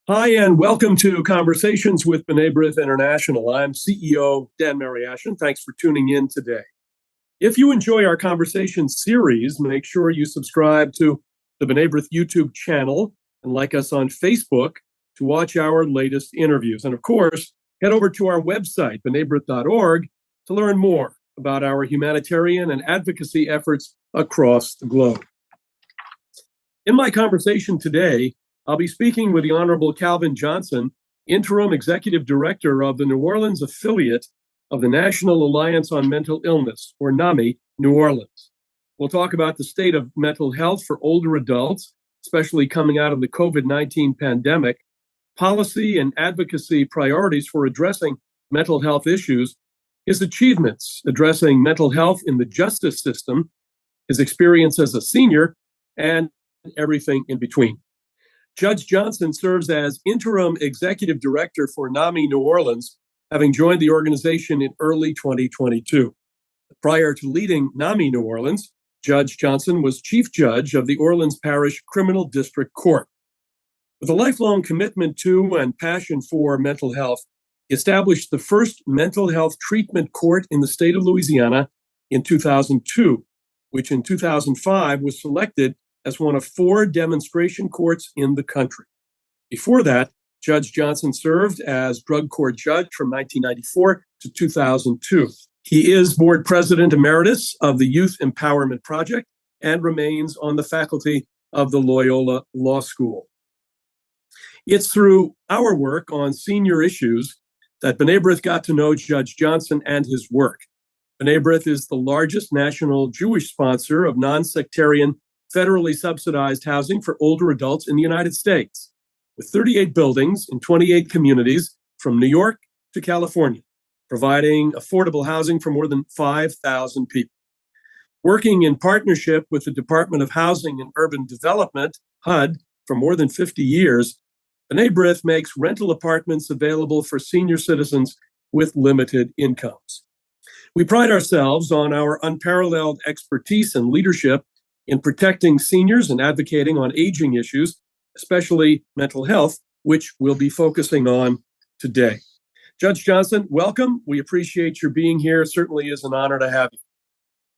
Hi, and welcome to Conversations with B'nai B'rith International. I'm CEO Dan Mariashin. Thanks for tuning in today. If you enjoy our conversation series, make sure you subscribe to the B'nai B'rith YouTube channel and like us on Facebook to watch our latest interviews. And of course, head over to our website, b'naibrith.org, to learn more about our humanitarian and advocacy efforts across the globe. In my conversation today, I'll be speaking with the Honorable Calvin Johnson, Interim Executive Director of the New Orleans affiliate of the National Alliance on Mental Illness, or NAMI, New Orleans. We'll talk about the state of mental health for older adults, especially coming out of the COVID-19 pandemic, policy and advocacy priorities for addressing mental health issues, his achievements addressing mental health in the justice system, his experience as a senior, and everything in between. Judge Johnson serves as interim executive director for NAMI New Orleans, having joined the organization in early 2022. Prior to leading NAMI New Orleans, Judge Johnson was chief judge of the Orleans Parish Criminal District Court. With a lifelong commitment to and passion for mental health, he established the first mental health treatment court in the state of Louisiana in 2002, which in 2005 was selected as one of 4 demonstration courts in the country. Before that, Judge Johnson served as drug court judge from 1994 to 2002. He is board president emeritus of the Youth Empowerment Project and remains on the faculty of the Loyola Law School. It's through our work on senior issues that B'nai B'rith got to know Judge Johnson and his work. B'nai B'rith is the largest national Jewish sponsor of non-sectarian federally subsidized housing for older adults in the United States, with 38 buildings in 28 communities from New York to California, providing affordable housing for more than 5,000 people. Working in partnership with the Department of Housing and Urban Development, HUD, for more than 50 years, B'nai B'rith makes rental apartments available for senior citizens with limited incomes. We pride ourselves on our unparalleled expertise and leadership in protecting seniors and advocating on aging issues, especially mental health, which we'll be focusing on today. Judge Johnson, welcome. We appreciate your being here. It certainly is an honor to have you.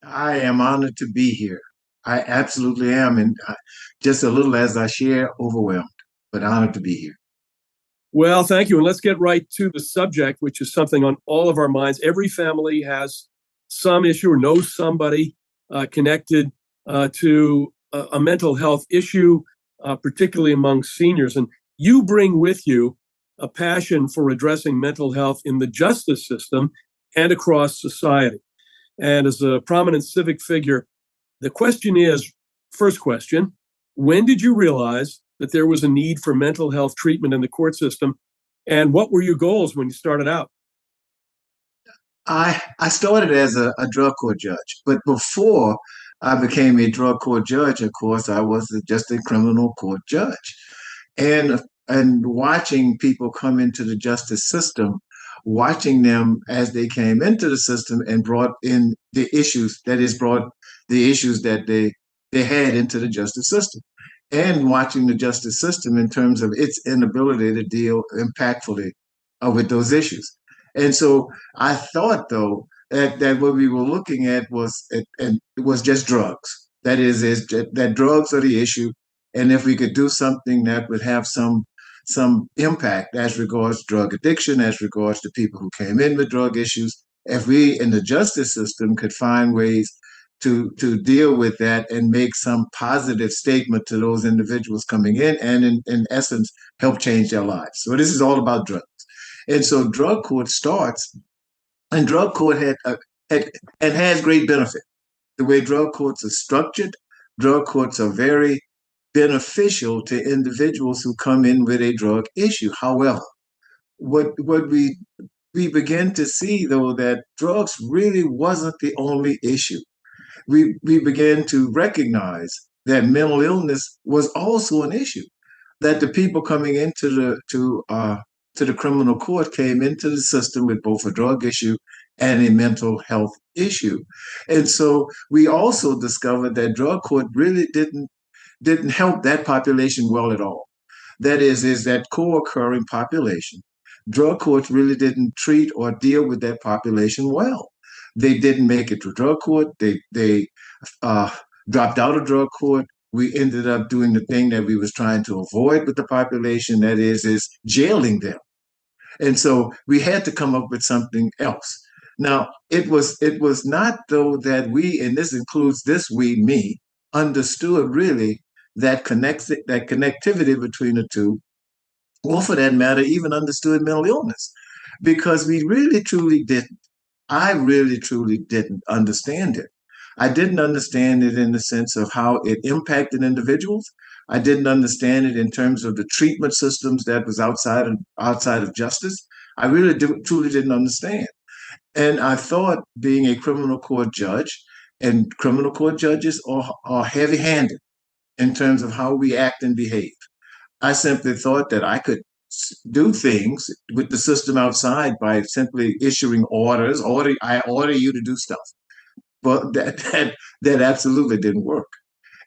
I am honored to be here. I absolutely am. And just a little as I share, overwhelmed, but honored to be here. Well, thank you. And let's get right to the subject, which is something on all of our minds. Every family has some issue or knows somebody connected to a mental health issue, particularly among seniors. And you bring with you a passion for addressing mental health in the justice system and across society. And as a prominent civic figure, the question is, first question, when did you realize that there was a need for mental health treatment in the court system? And what were your goals when you started out? I started as a drug court judge, but before I became a drug court judge, of course, I was just a criminal court judge. And watching people come into the justice system, watching them as they came into the system and brought in the issues, brought the issues that they had into the justice system, and watching the justice system in terms of its inability to deal impactfully with those issues. And so I thought, though, that what we were looking at was just drugs. That is that drugs are the issue, and if we could do something that would have some impact as regards drug addiction, as regards to people who came in with drug issues, if we in the justice system could find ways to deal with that and make some positive statement to those individuals coming in, and in essence help change their lives. So this is all about drugs. And so drug court starts, and drug court had and has great benefit. The way drug courts are structured, drug courts are very beneficial to individuals who come in with a drug issue. However, what we begin to see, though, that drugs really wasn't the only issue. We began to recognize that mental illness was also an issue, that the people coming into the criminal court came into the system with both a drug issue and a mental health issue. And so we also discovered that drug court really didn't help that population well at all. That is that co-occurring population. Drug courts really didn't treat or deal with that population well. They didn't make it to drug court. They uh, dropped out of drug court. We ended up doing the thing that we was trying to avoid with the population. That is jailing them. And so we had to come up with something else. Now it was not though that we, and this includes this we me, understood really that connectivity between the two, or for that matter, even understood mental illness, because we really truly didn't. I really truly didn't understand it. I didn't understand it in the sense of how it impacted individuals. I didn't understand it in terms of the treatment systems that was outside of justice. I really truly didn't understand. And I thought being a criminal court judge, and criminal court judges are heavy-handed in terms of how we act and behave. I simply thought that I could do things with the system outside by simply issuing orders. I order you to do stuff, but that absolutely didn't work.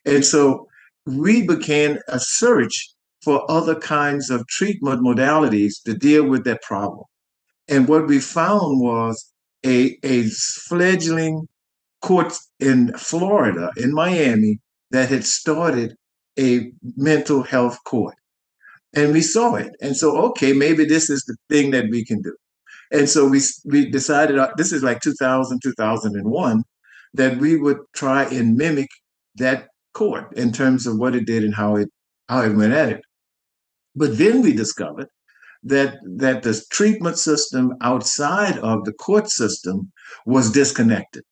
And so we began a search for other kinds of treatment modalities to deal with that problem. And what we found was a fledgling court in Florida, in Miami, that had started a mental health court. And we saw it. And so, okay, maybe this is the thing that we can do. And so we decided, this is like 2000, 2001, that we would try and mimic that court in terms of what it did and how it went at it. But then we discovered that the treatment system outside of the court system was disconnected.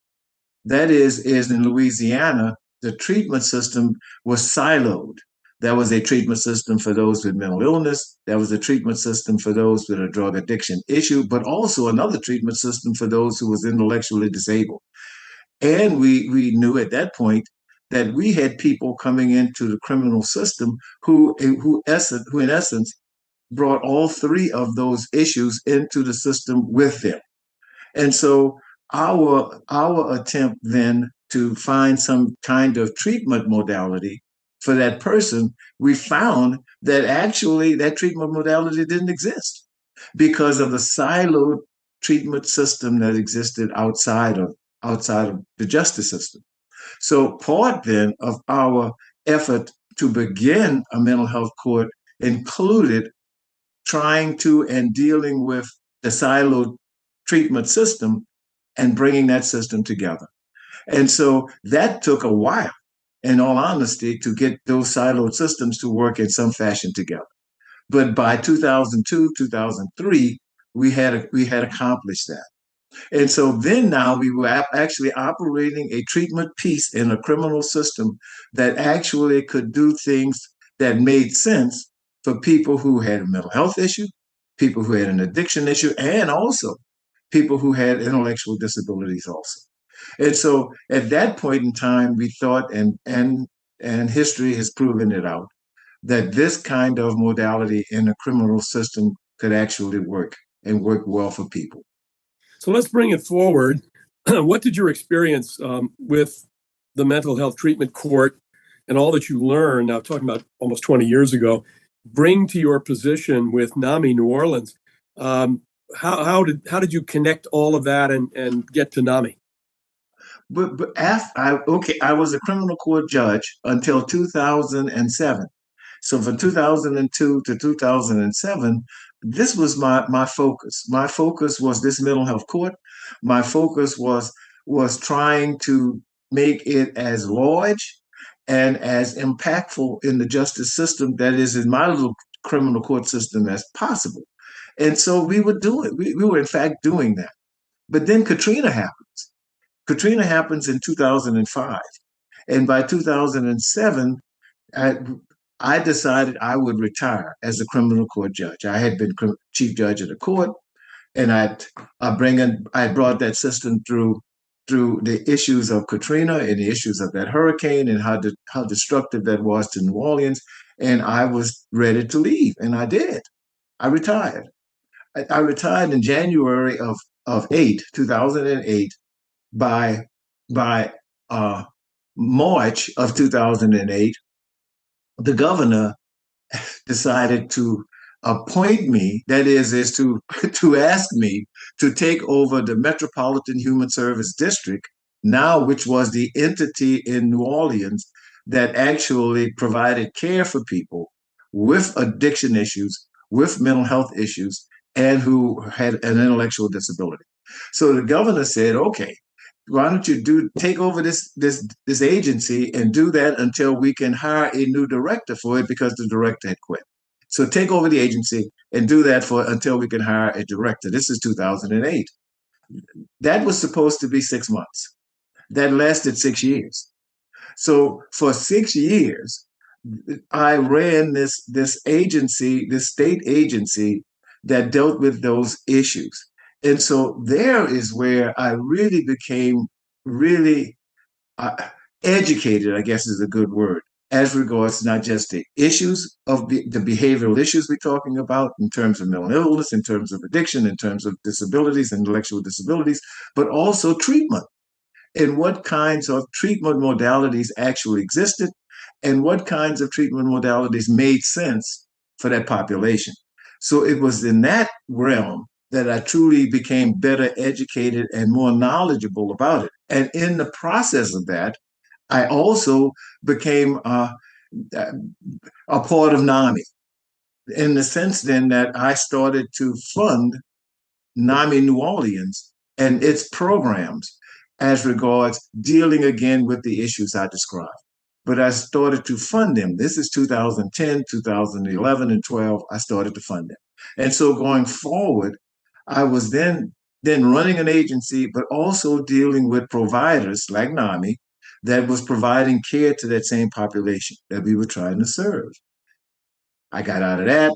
That is in Louisiana, the treatment system was siloed. There was a treatment system for those with mental illness. There was a treatment system for those with a drug addiction issue, but also another treatment system for those who was intellectually disabled. And we knew at that point that we had people coming into the criminal system who in essence brought all three of those issues into the system with them. And so our attempt then to find some kind of treatment modality for that person, we found that actually that treatment modality didn't exist because of the siloed treatment system that existed outside of the justice system. So part then of our effort to begin a mental health court included trying to and dealing with the siloed treatment system and bringing that system together. And so that took a while, in all honesty, to get those siloed systems to work in some fashion together. But by 2002, 2003, we had accomplished that. And so then now we were actually operating a treatment piece in a criminal system that actually could do things that made sense for people who had a mental health issue, people who had an addiction issue, and also people who had intellectual disabilities also. And so at that point in time, we thought, and history has proven it out, that this kind of modality in a criminal system could actually work and work well for people. So let's bring it forward. What did your experience with the mental health treatment court and all that you learned, now talking about almost 20 years ago, bring to your position with NAMI New Orleans? How did you connect all of that and get to NAMI? But I was a criminal court judge until 2007. So from 2002 to 2007, this was my focus. My focus was this mental health court. My focus was trying to make it as large and as impactful in the justice system, that is in my little criminal court system, as possible. And so we would do it. We were in fact doing that. But then Katrina happens. Katrina happens in 2005. And by 2007, I decided I would retire as a criminal court judge. I had been chief judge of the court, and I brought that system through the issues of Katrina and the issues of that hurricane and how destructive that was to New Orleans. And I was ready to leave, and I did. I retired. I retired in January of 2008. By March of 2008, the governor decided to appoint me, that is to to ask me to take over the Metropolitan Human Service District, now which was the entity in New Orleans that actually provided care for people with addiction issues, with mental health issues, and who had an intellectual disability. So the governor said, okay, why don't you take over this agency and do that until we can hire a new director for it, because the director had quit. So take over the agency and do that for until we can hire a director. This is 2008. That was supposed to be 6 months. That lasted 6 years. So for 6 years, I ran this agency, this state agency that dealt with those issues. And so there is where I really became really uh, educated, I guess is a good word, as regards not just the issues of the behavioral issues we're talking about in terms of mental illness, in terms of addiction, in terms of disabilities, intellectual disabilities, but also treatment and what kinds of treatment modalities actually existed and what kinds of treatment modalities made sense for that population. So it was in that realm that I truly became better educated and more knowledgeable about it. And in the process of that, I also became a part of NAMI in the sense then that I started to fund NAMI New Orleans and its programs as regards dealing again with the issues I described. But I started to fund them. This is 2010, 2011, and 12. I started to fund them. And so going forward, I was then running an agency, but also dealing with providers like NAMI that was providing care to that same population that we were trying to serve. I got out of that.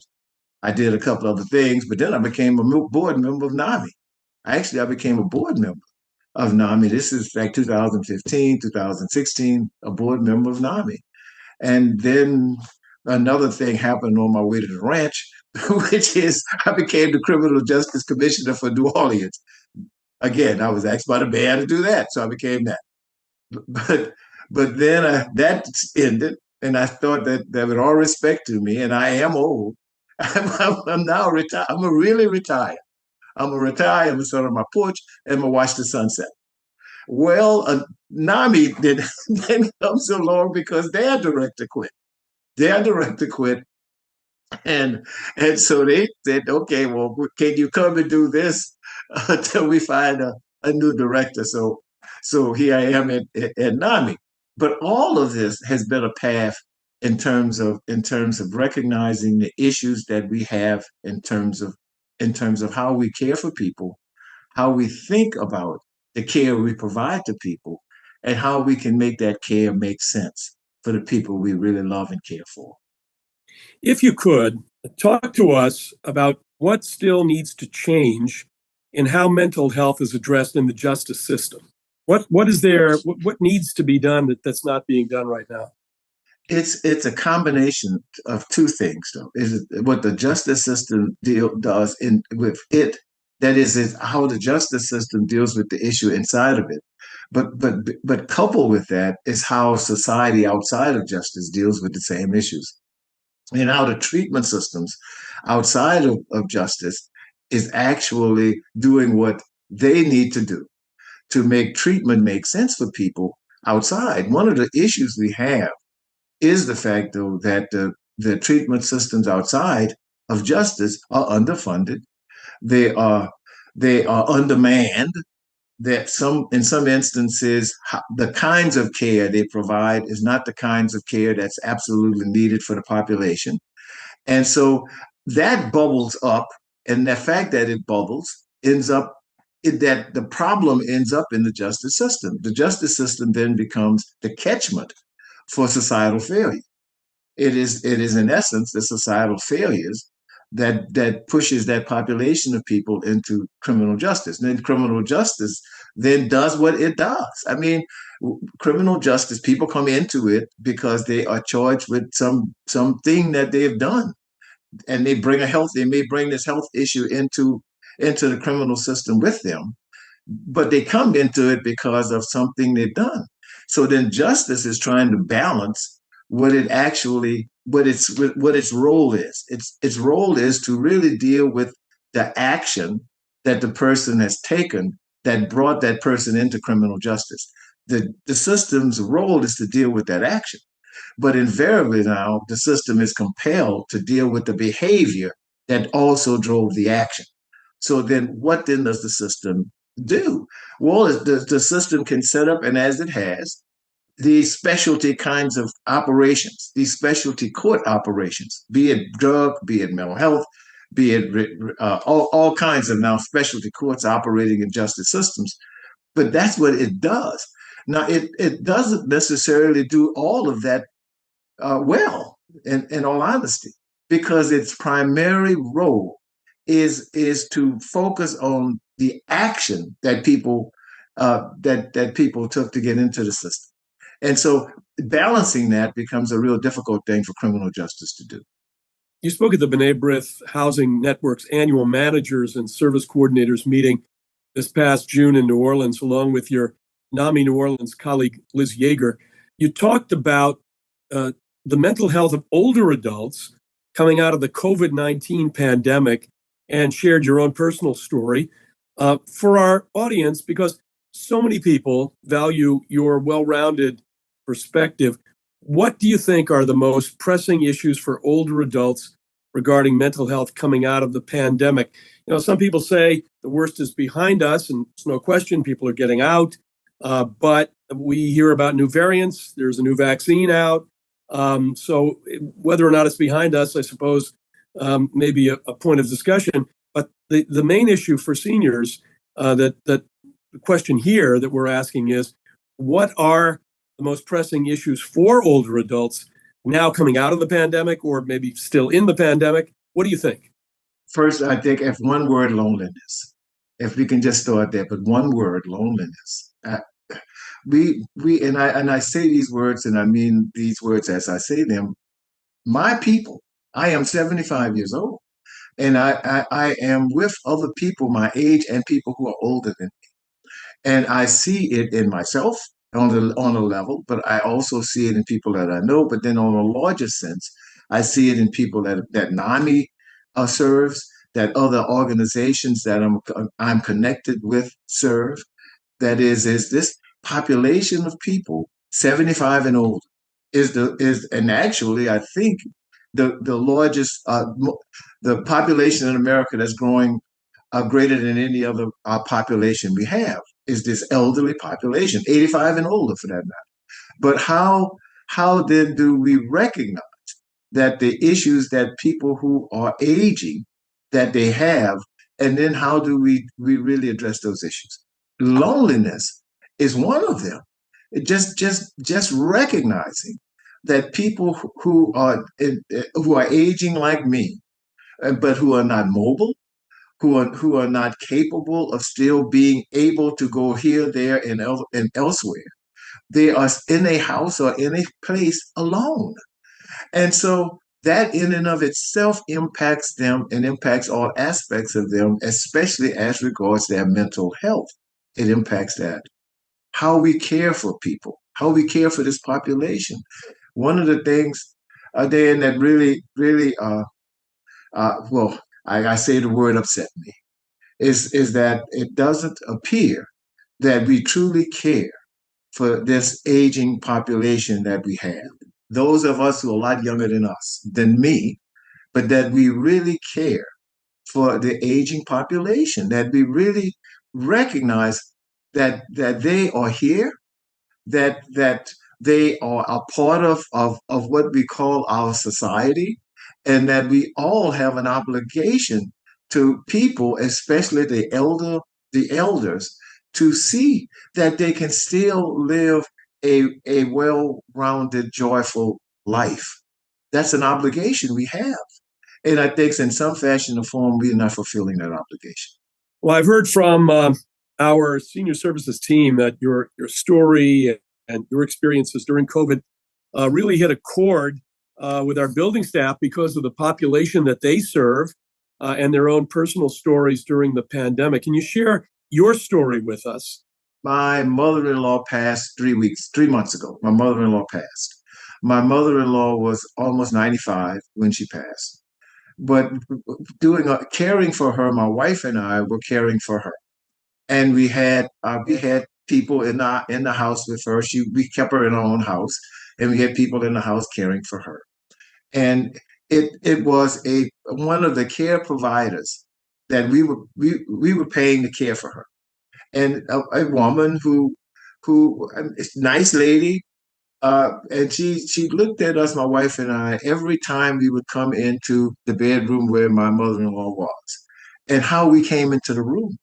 I did a couple other things, but then I became a board member of NAMI. I became a board member of NAMI. This is like 2015, 2016, a board member of NAMI. And then another thing happened on my way to the ranch, which is I became the criminal justice commissioner for New Orleans. Again, I was asked by the mayor to do that, so I became that. But but then that ended, and I thought that with all respect to me, and I am old, I'm now retired. I'm a really retired. I'm a retire. I'm gonna sit on my porch and I'm gonna watch the sunset. Well, NAMI didn't come so long because their director quit. Their director quit, and and so they said, okay, well, can you come and do this until we find a new director? So here I am at NAMI. But all of this has been a path in terms of recognizing the issues that we have in terms of how we care for people, how we think about the care we provide to people, and how we can make that care make sense for the people we really love and care for. If you could, talk to us about what still needs to change in how mental health is addressed in the justice system. What is there? What needs to be done that's not being done right now? It's a combination of two things, though. Is what the justice system does in with it. That is how the justice system deals with the issue inside of it. But coupled with that is how society outside of justice deals with the same issues, and how the treatment systems outside of justice is actually doing what they need to do to make treatment make sense for people outside. One of the issues we have is the fact, though, that the treatment systems outside of justice are underfunded. They are they are undermanned. That in some instances, the kinds of care they provide is not the kinds of care that's absolutely needed for the population. And so that bubbles up, and the fact that it bubbles ends up that the problem ends up in the justice system. The justice system then becomes the catchment for societal failure. It is in essence the societal failures that pushes that population of people into criminal justice. And then criminal justice then does what it does. I mean, criminal justice, people come into it because they are charged with something that they have done, and they may bring this health issue into the criminal system with them, but they come into it because of something they've done. So then justice is trying to balance what it actually what its role is. Its role is to really deal with the action that the person has taken that brought that person into criminal justice. The system's role is to deal with that action. But invariably now, the system is compelled to deal with the behavior that also drove the action. So then what then does the system do? Well, the system can set up, and as it has, these specialty kinds of operations, these specialty court operations, be it drug, be it mental health, be it all kinds of now specialty courts operating in justice systems. But that's what it does. Now, it doesn't necessarily do all of that well, in all honesty, because its primary role is to focus on the action that that people took to get into the system. And so balancing that becomes a real difficult thing for criminal justice to do. You spoke at the B'nai B'rith Housing Network's annual managers and service coordinators meeting this past June in New Orleans, along with your NAMI New Orleans colleague, Liz Yeager. You talked about the mental health of older adults coming out of the COVID-19 pandemic and shared your own personal story. For our audience, because so many people value your well-rounded perspective, what do you think are the most pressing issues for older adults regarding mental health coming out of the pandemic? You know, some people say the worst is behind us, and it's no question people are getting out. But we hear about new variants. There's a new vaccine out. So whether or not it's behind us, I suppose, may be a point of discussion. But the main issue for seniors, that the question here that we're asking is, what are the most pressing issues for older adults now coming out of the pandemic, or maybe still in the pandemic? What do you think? First, I think if one word, loneliness. If we can just start there, but one word, loneliness. I say these words, and I mean these words as I say them. My people. I am 75 years old, and I am with other people my age and people who are older than me. And I see it in myself on a level, but I also see it in people that I know. But then on a larger sense, I see it in people that NAMI serves, that other organizations that I'm connected with serve. That is this population of people 75 and older and actually I think the largest the population in America that's growing greater than any other population we have is this elderly population, 85 and older for that matter. But how then do we recognize that the issues that people who are aging that they have, and then how do we really address those issues? Loneliness is one of them. Just recognizing that people who are aging like me, but who are not mobile, who are not capable of still being able to go here, there, and elsewhere. They are in a house or in a place alone. And so that in and of itself impacts them and impacts all aspects of them, especially as regards their mental health. It impacts that. How we care for people, how we care for this population. One of the things, Dan, that really, well, I say the word upset me, is that it doesn't appear that we truly care for this aging population that we have. Those of us who are a lot younger than us, than me, but that we really care for the aging population, that we really recognize that they are here, that they are a part of what we call our society, and that we all have an obligation to people, especially the elders, to see that they can still live a well-rounded, joyful life. That's an obligation we have. And I think in some fashion or form, we're not fulfilling that obligation. Well, I've heard from our senior services team that your story and your experiences during COVID really hit a chord with our building staff because of the population that they serve and their own personal stories during the pandemic. Can you share your story with us? My mother-in-law passed 3 months ago. My mother-in-law passed. My mother-in-law was almost 95 when she passed. But caring for her, my wife and I were caring for her, and we had people in the house with her. We kept her in our own house, and we had people in the house caring for her. And it was a one of the care providers that we were paying to care for her, and a woman who nice lady, and she looked at us, my wife and I, every time we would come into the bedroom where my mother-in-law was, and how we came into the room.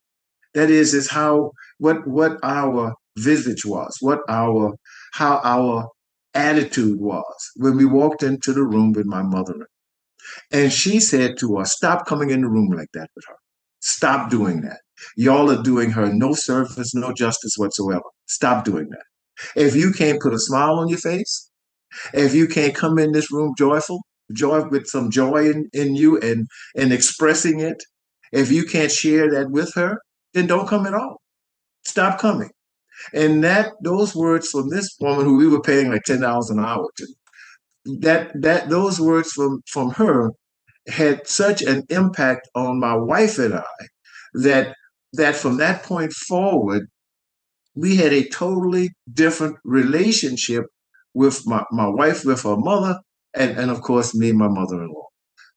That is how what our visage was, what our how our attitude was when we walked into the room with my mother. And she said to us, "Stop coming in the room like that with her. Stop doing that. Y'all are doing her no service, no justice whatsoever. Stop doing that. If you can't put a smile on your face, if you can't come in this room joy with some joy in you and expressing it, if you can't share that with her, then don't come at all. Stop coming." And those words from this woman who we were paying like $10 an hour to, those words from her had such an impact on my wife and I that from that point forward, we had a totally different relationship with my wife, with her mother, and of course me and my mother-in-law.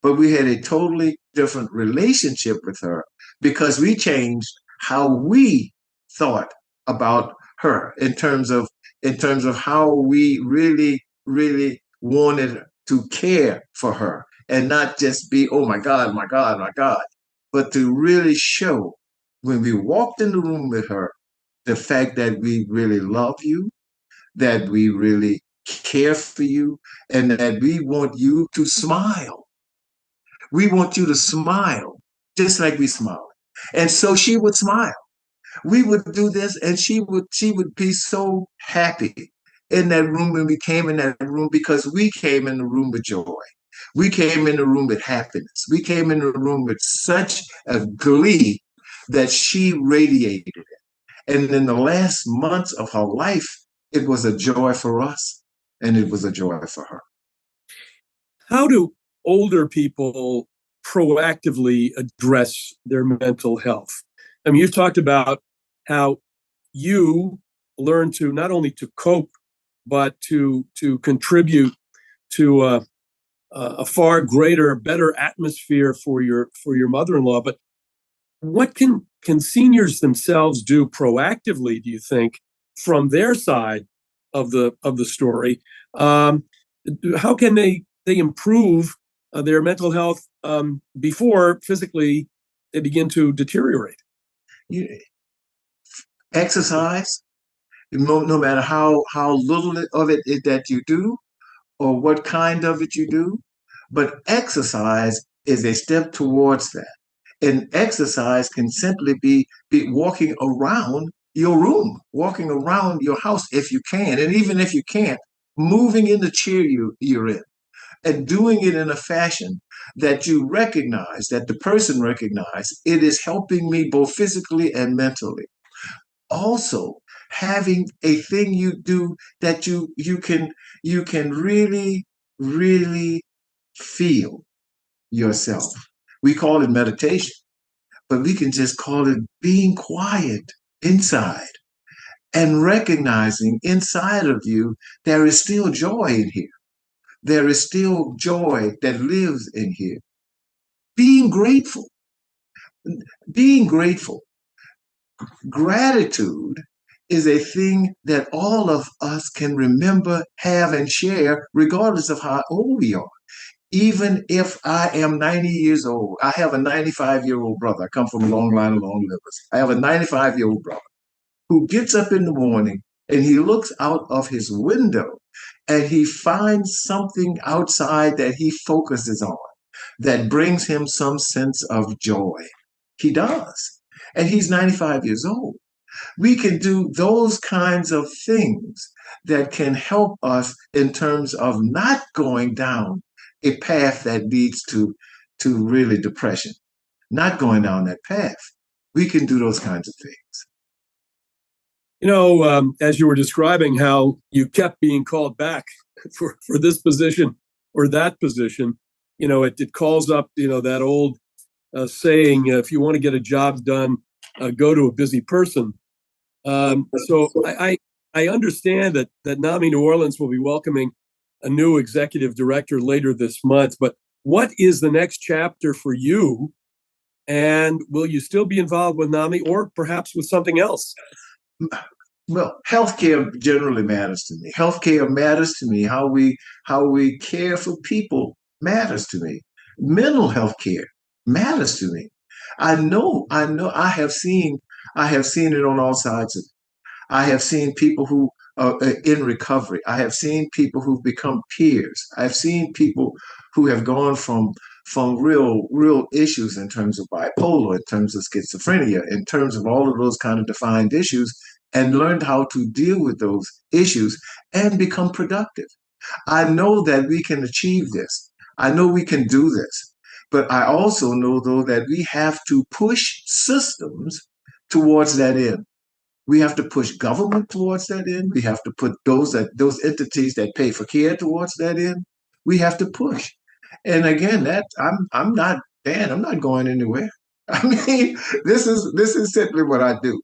But we had a totally different relationship with her because we changed how we thought about her in terms of how we really wanted to care for her and not just be, oh my God, my God, my God, but to really show when we walked in the room with her the fact that we really love you, that we really care for you, and that we want you to smile. We want you to smile just like we smile. And so she would smile. We would do this, and she would be so happy in that room when we came in that room because we came in the room with joy. We came in the room with happiness. We came in the room with such a glee that she radiated. And in the last months of her life, it was a joy for us and it was a joy for her. How do older people proactively address their mental health? I mean, you've talked about how you learn to not only to cope, but to contribute to a far greater, better atmosphere for your mother-in-law. But what can seniors themselves do proactively, do you think, from their side of the story? How can they improve their mental health before physically they begin to deteriorate? You, exercise, no matter how little of it is that you do or what kind of it you do, but exercise is a step towards that. And exercise can simply be walking around your room, walking around your house if you can. And even if you can't, moving in the chair you're in and doing it in a fashion that you recognize, that the person recognizes it is helping me both physically and mentally. Also, having a thing you do that you can really feel yourself. We call it meditation, but we can just call it being quiet inside and recognizing inside of you there is still joy in here. There is still joy that lives in here. Being grateful. Being grateful. Gratitude is a thing that all of us can remember, have, and share, regardless of how old we are. Even if I am 90 years old, I have a 95-year-old brother. I come from a long line of long livers. I have a 95-year-old brother who gets up in the morning and he looks out of his window and he finds something outside that he focuses on that brings him some sense of joy. He does. And he's 95 years old. We can do those kinds of things that can help us in terms of not going down a path that leads to really depression, not going down that path. We can do those kinds of things. As you were describing how you kept being called back for this position or that position, it calls up, that old saying, if you want to get a job done, go to a busy person. So I understand that NAMI New Orleans will be welcoming a new executive director later this month. But what is the next chapter for you? And will you still be involved with NAMI or perhaps with something else? Well, healthcare generally matters to me. Healthcare matters to me. How we care for people matters to me. Mental health care matters to me. I know. I have seen it on all sides of it. I have seen people who are in recovery. I have seen people who've become peers. I've seen people who have gone from real issues in terms of bipolar, in terms of schizophrenia, in terms of all of those kind of defined issues, and learned how to deal with those issues and become productive. I know that we can achieve this. I know we can do this. But I also know, though, that we have to push systems towards that end. We have to push government towards that end. We have to put those entities that pay for care towards that end. We have to push. And again, that I'm not Dan. I'm not going anywhere. I mean, this is simply what I do,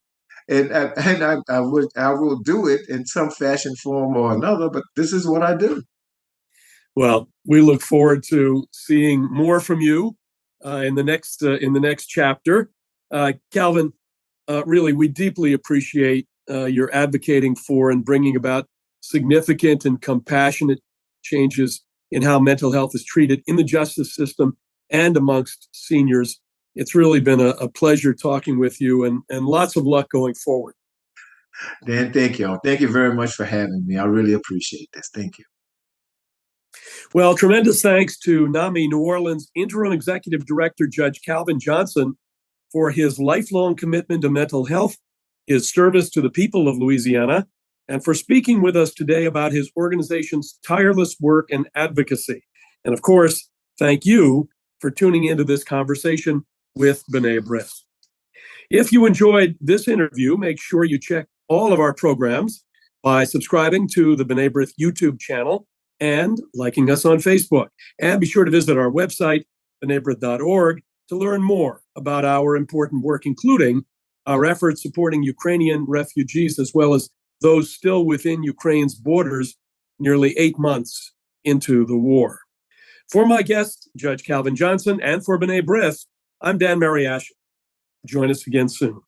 and I will do it in some fashion, form, or another. But this is what I do. Well, we look forward to seeing more from you in the next chapter. Calvin, really, we deeply appreciate your advocating for and bringing about significant and compassionate changes in how mental health is treated in the justice system and amongst seniors. It's really been a pleasure talking with you, and lots of luck going forward. Dan, thank you. Thank you very much for having me. I really appreciate this. Thank you. Well, tremendous thanks to NAMI New Orleans Interim Executive Director Judge Calvin Johnson for his lifelong commitment to mental health, his service to the people of Louisiana, and for speaking with us today about his organization's tireless work and advocacy. And of course, thank you for tuning into this conversation with B'nai B'rith. If you enjoyed this interview, make sure you check all of our programs by subscribing to the B'nai B'rith YouTube channel and liking us on Facebook. And be sure to visit our website, bnaibrith.org, to learn more about our important work, including our efforts supporting Ukrainian refugees, as well as those still within Ukraine's borders nearly 8 months into the war. For my guest, Judge Calvin Johnson, and for B'nai B'rith, I'm Dan Mariasch. Join us again soon.